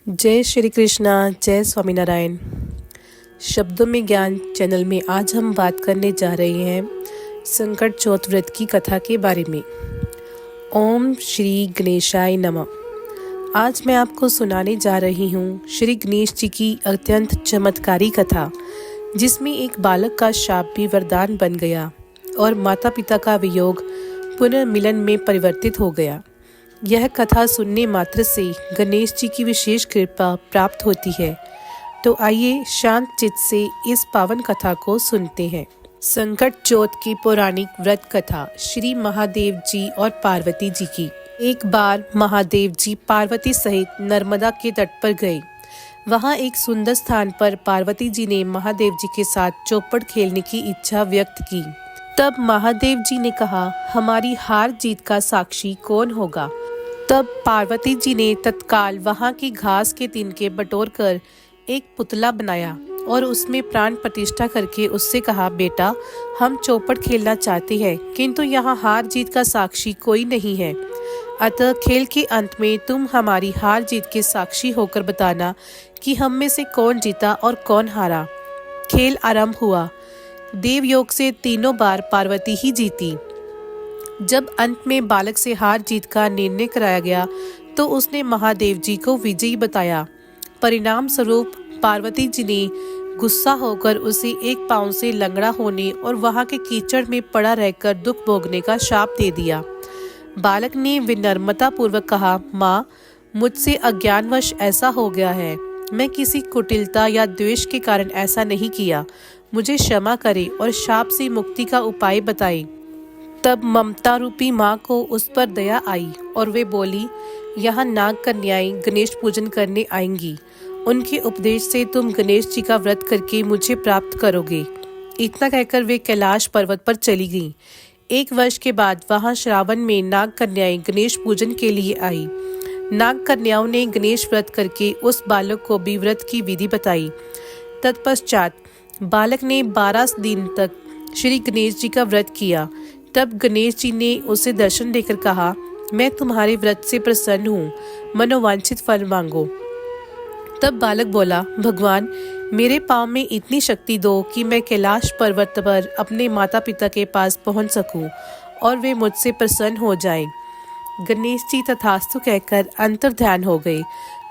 जय श्री कृष्णा, जय स्वामीनारायण। शब्दों में ज्ञान चैनल में आज हम बात करने जा रहे हैं संकट चौथ व्रत की कथा के बारे में। ओम श्री गणेशाय नमः। आज मैं आपको सुनाने जा रही हूँ श्री गणेश जी की अत्यंत चमत्कारी कथा, जिसमें एक बालक का शाप भी वरदान बन गया और माता पिता का वियोग पुनर्मिलन में परिवर्तित हो गया। यह कथा सुनने मात्र से गणेश जी की विशेष कृपा प्राप्त होती है। तो आइए शांत चित्त से इस पावन कथा को सुनते हैं। संकट चौथ की पौराणिक व्रत कथा श्री महादेव जी और पार्वती जी की। एक बार महादेव जी पार्वती सहित नर्मदा के तट पर गए। वहां एक सुंदर स्थान पर पार्वती जी ने महादेव जी के साथ चौपड़ खेलने की इच्छा व्यक्त की। तब महादेव जी ने कहा, हमारी हार जीत का साक्षी कौन होगा? तब पार्वती जी ने तत्काल वहां की घास के तिनके बटोर कर एक पुतला बनाया और उसमें प्राण प्रतिष्ठा करके उससे कहा, बेटा, हम चौपड़ खेलना चाहते हैं, किंतु यहाँ हार जीत का साक्षी कोई नहीं है। अतः खेल के अंत में तुम हमारी हार जीत के साक्षी होकर बताना कि हम में से कौन जीता और कौन हारा। खेल आरंभ हुआ। देवयोग से तीनों बार पार्वती ही जीती। जब अंत में बालक से हार जीत का निर्णय कराया गया तो उसने महादेव जी को विजयी बताया। परिणाम स्वरूप पार्वती जी ने गुस्सा होकर उसे एक पांव से लंगड़ा होने और वहां के कीचड़ में पड़ा रहकर दुख भोगने का शाप दे दिया। बालक ने विनम्रता पूर्वक कहा, माँ, मुझसे अज्ञानवश ऐसा हो गया है। मैं किसी कुटिलता या द्वेष के कारण ऐसा नहीं किया। मुझे क्षमा करे और शाप से मुक्ति का उपाय बताए। तब ममता रूपी माँ को उस पर दया आई और वे बोली, यहाँ नाग कन्याएं गणेश पूजन करने आएंगी। उनके उपदेश से तुम गणेश जी का व्रत करके मुझे प्राप्त करोगे। इतना कहकर वे कैलाश पर्वत पर चली गईं। 1 वर्ष के बाद वहां श्रावण में नाग कन्याएं गणेश पूजन के लिए आई। नाग कन्याओं ने गणेश व्रत करके उस बालक को भी व्रत की विधि बताई। तत्पश्चात बालक ने 12 दिन तक श्री गणेश जी का व्रत किया। तब गणेश जी ने उसे दर्शन देकर कहा, मैं तुम्हारे व्रत से प्रसन्न हूँ, मनोवांछित फल मांगो। तब बालक बोला, भगवान, मेरे पाँव में इतनी शक्ति दो कि मैं कैलाश पर्वत पर अपने माता पिता के पास पहुँच सकूं और वे मुझसे प्रसन्न हो जाएं। गणेश जी तथास्तु कहकर अंतर्ध्यान हो गए।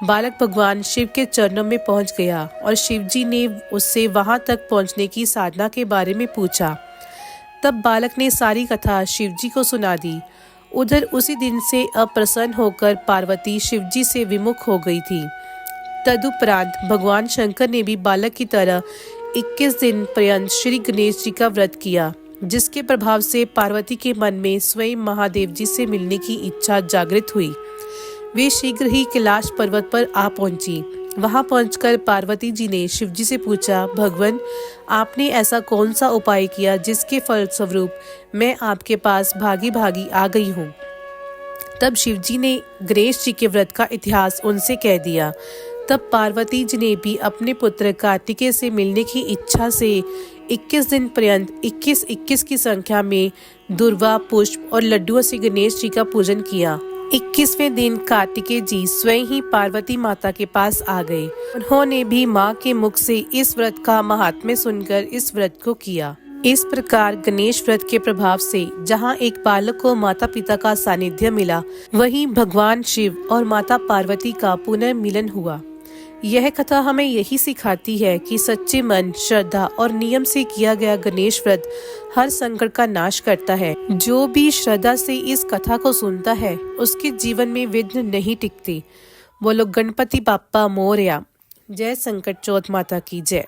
बालक भगवान शिव के चरणों में पहुंच गया और शिव जी ने उससे वहां तक पहुंचने की साधना के बारे में पूछा। तब बालक ने सारी कथा शिव जी को सुना दी। उधर उसी दिन से अप्रसन्न होकर पार्वती शिव जी से विमुख हो गई थी। तदुपरांत भगवान शंकर ने भी बालक की तरह 21 दिन पर्यंत श्री गणेश जी का व्रत किया, जिसके प्रभाव से पार्वती के मन में स्वयं महादेव जी से मिलने की इच्छा जागृत हुई। वे शीघ्र ही कैलाश पर्वत पर आ पहुंची। वहां पहुंचकर पार्वती जी ने शिव जी से पूछा, भगवान, आपने ऐसा कौन सा उपाय किया जिसके फलस्वरूप मैं आपके पास भागी भागी आ गई हूँ? तब शिव जी ने गणेश जी के व्रत का इतिहास उनसे कह दिया। तब पार्वती जी ने भी अपने पुत्र कार्तिकेय से मिलने की इच्छा से 21 दिन पर्यंत 21 की संख्या में दुर्वा, पुष्प और लड्डुओं से गणेश जी का पूजन किया। 21वें दिन कार्तिकेय जी स्वयं ही पार्वती माता के पास आ गए। उन्होंने भी माँ के मुख से इस व्रत का महात्म्य सुनकर इस व्रत को किया। इस प्रकार गणेश व्रत के प्रभाव से जहाँ एक बालक को माता पिता का सानिध्य मिला, वहीं भगवान शिव और माता पार्वती का पुनर्मिलन हुआ। यह कथा हमें यही सिखाती है कि सच्चे मन, श्रद्धा और नियम से किया गया गणेश व्रत हर संकट का नाश करता है। जो भी श्रद्धा से इस कथा को सुनता है, उसके जीवन में विघ्न नहीं टिकते। बोलो गणपति बाप्पा मोरया। जय संकट चौथ माता की जय।